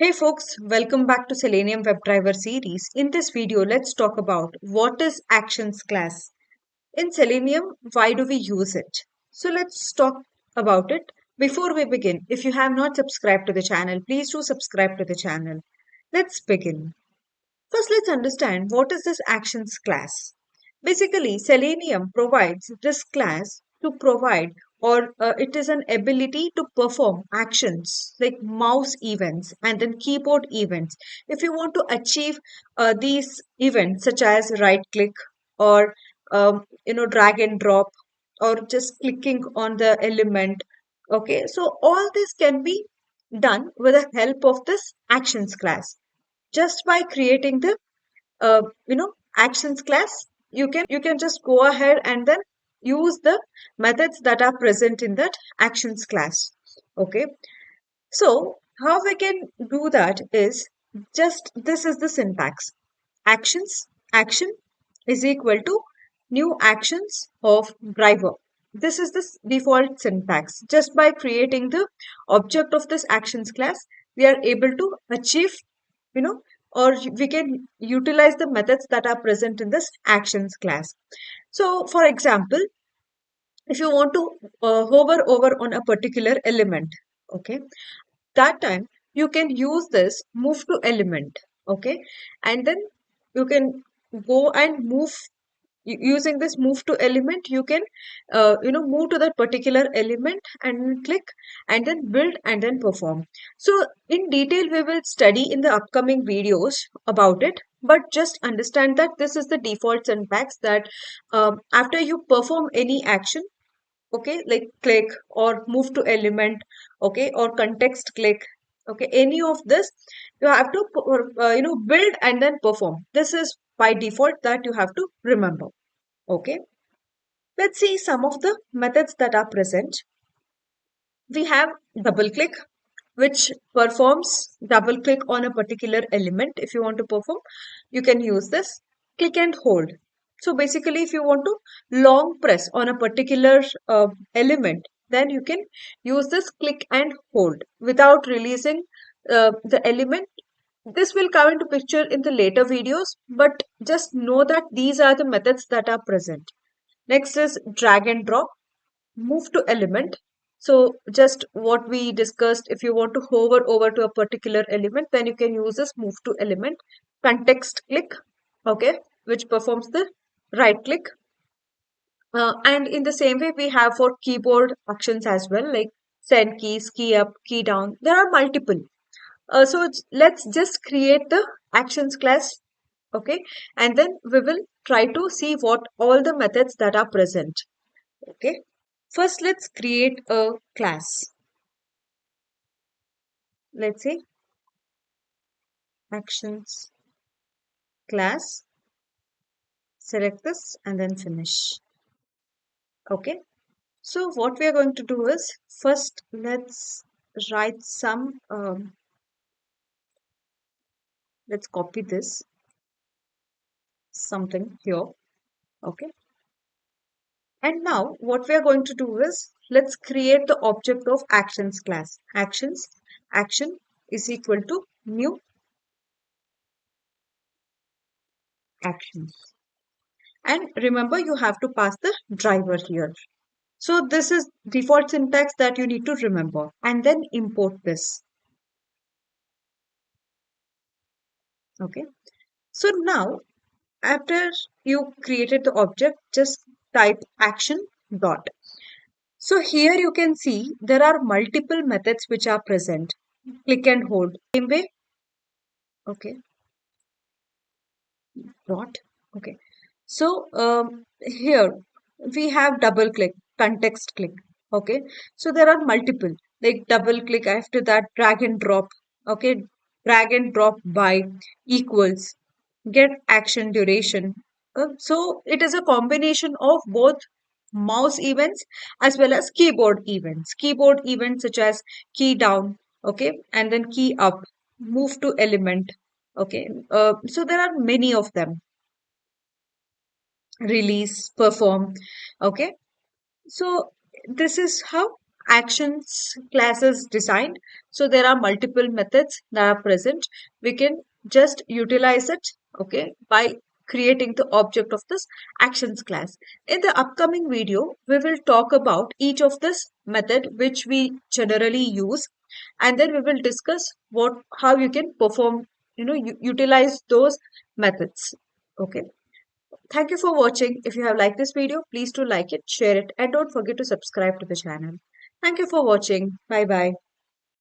Hey folks, welcome back to Selenium WebDriver series. In this video, let's talk about what is Actions class. In Selenium, why do we use it? So let's talk about it. Before we begin, if you have not subscribed to the channel, please do subscribe to the channel. Let's begin. First, let's understand what is this Actions class. Basically, Selenium provides this class to provide or it is an ability to perform actions like mouse events and then keyboard events. If you want to achieve these events such as right click or drag and drop or just clicking on the element. Okay, so all this can be done with the help of this actions class just by creating the actions class. You can just go ahead and then use the methods that are present in that actions class. Okay, so how we can do that is just this is the syntax. Action is equal to new actions of driver. This is the default syntax. Just by creating the object of this actions class, we are able to achieve, you know, or we can utilize the methods that are present in this actions class. So, for example, if you want to hover over on a particular element, okay, that time you can use this move to element, okay, and then you can go and move using this move to element. You can move to that particular element and click and then build and then perform. So in detail we will study in the upcoming videos about it, but just understand that this is the default syntax that after you perform any action, okay, like click or move to element, okay, or context click, okay, any of this you have to build and then perform. This is by default that you have to remember. Okay, let's see some of the methods that are present. We have double click, which performs double click on a particular element. If you want to perform, you can use this. Click and hold. So basically, if you want to long press on a particular element, then you can use this click and hold without releasing the element. This will come into picture in the later videos, but just know that these are the methods that are present. Next is drag and drop, move to element. So just what we discussed, if you want to hover over to a particular element, then you can use this move to element. Context click, okay, which performs the right click. And in the same way, we have for keyboard actions as well, like send keys, key up, key down. There are multiple. Let's just create the actions class, okay, and then we will try to see what all the methods that are present. Okay, first let's create a class. Let's say actions class, select this and then finish. Okay, so what we are going to do is first let's write some let's copy this something here. Okay, and now what we are going to do is let's create the object of actions class. Action is equal to new actions. And remember, you have to pass the driver here. So this is default syntax that you need to remember and then import this. Okay. So now after you created the object, just type action dot. So here you can see there are multiple methods which are present. Click and hold. Same way. Okay. Dot. Okay. So here we have double click, context click. Okay. So there are multiple like double click, after that drag and drop. Okay. Drag and drop by equals get action duration. So it is a combination of both mouse events as well as keyboard events. Keyboard events such as key down, okay, and then key up, move to element. Okay. So there are many of them. Release, perform. Okay. So this is how actions class is designed. So there are multiple methods that are present. We can just utilize it, okay, by creating the object of this actions class. In the upcoming video, we will talk about each of this method which we generally use, and then we will discuss how you can perform, utilize those methods. Okay. Thank you for watching. If you have liked this video, please do like it, share it, and don't forget to subscribe to the channel. Thank you for watching. Bye bye.